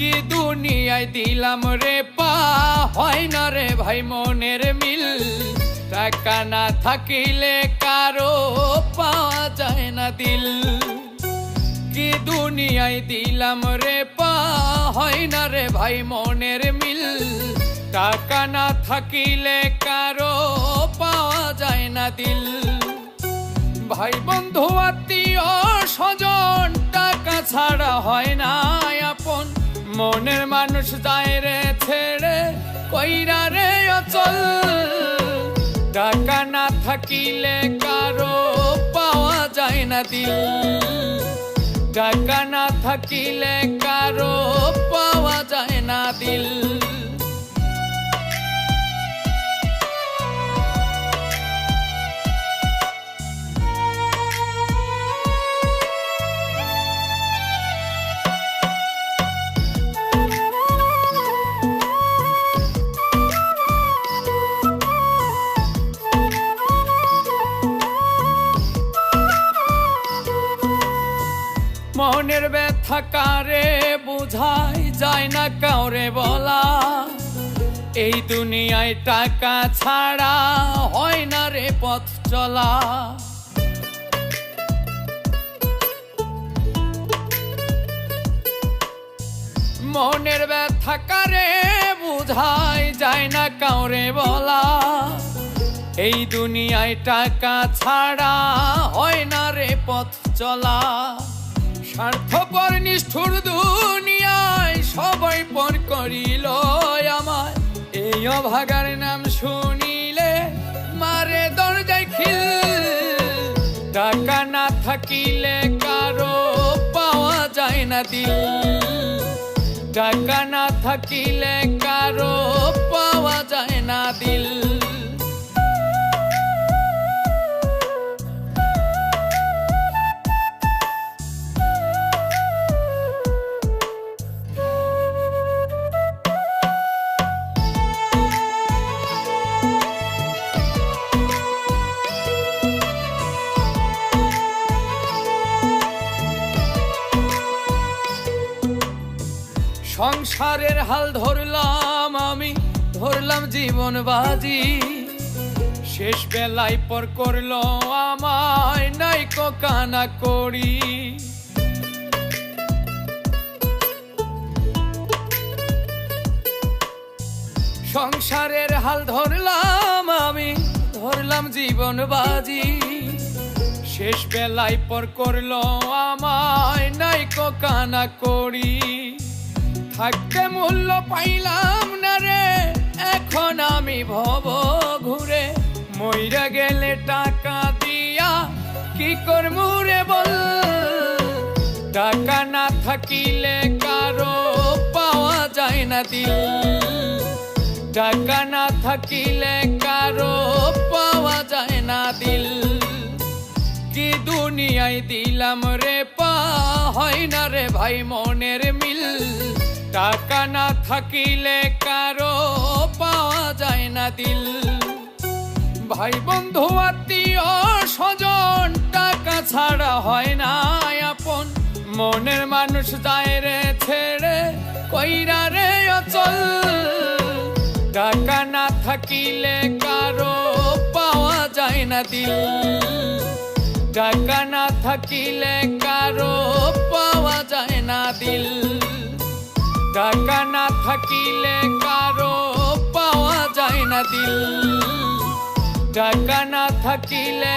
কি দুনিয়ায় দিলাম রে পা, হয় না রে ভাই মনের মিল। টাকা না থাকিলে কারো পাওয়া যায় না দিল। কি দুনিয়ায় দিলাম রে পা, হয় না রে ভাই মনের মিল। টাকা না থাকিলে কারো পাওয়া যায় না দিল। ভাই বন্ধু আত্মীয় স্বজন টাকা ছাড়া হয় না আপন। মনের মানুষ যায় রে ছেড়ে কইরা রে অচল। টাকা না থাকিলে কারো পাওয়া যায় না দিল। টাকা না থাকিলে কারো পাওয়া যায় না দিল। মনের ব্যথা কারে বুঝাই যায় না কাউরে বলা। এই দুনিয়ায় টাকা ছাড়া হয় না রে পথ চলা। মনের ব্যথা কারে বুঝাই যায় না কাউরে বলা। এই দুনিয়ায় টাকা ছাড়া হয় না রে পথ চলা। স্বার্থপর নিষ্ঠুর দুনিয়ায় সবাই পর করিল আমায়। এই অভাগার নাম শুনিলে মারে দরজায় খিল। টাকা না থাকিলে কারো পাওয়া যায় না দিল। টাকা না থাকিলে কারো পাওয়া যায় না দিল। সংসারের হাল ধরলাম আমি, ধরলাম জীবন বাজি। শেষ বেলায় পর করলো আমায় নাইকো কানা করি। সংসারের হাল ধরলাম আমি, ধরলাম জীবন বাজি। শেষ বেলায় পর করলো আমায় নাইকো কানা করি। থাকতে মূল্য পাইলাম না রে এখন আমি ভব ঘুরে। মইরা গেলে টাকা দিয়া কি করমু রে বল। টাকা না থাকিলে কারো পাওয়া যায় না দিল। টাকা না থাকিলে কারো পাওয়া যায় না দিল। কি দুনিয়ায় দিলাম রে পা, হয় না রে ভাই মনের মিল। টাকা না থাকিলে কারো পাওয়া যায় না দিল। ভাই বন্ধু আত্মীয় স্বজন টাকা ছাড়া হয় না আপন। মনের মানুষ যায় রে ছেড়ে কইরা রে অচল। টাকা না থাকিলে কারো পাওয়া যায় না দিল। টাকা না থাকিলে কারো পাওয়া যায় না দিল। টাকা না থাকিলে কারো পাওয়া যায় না দিল। টাকা না থাকিলে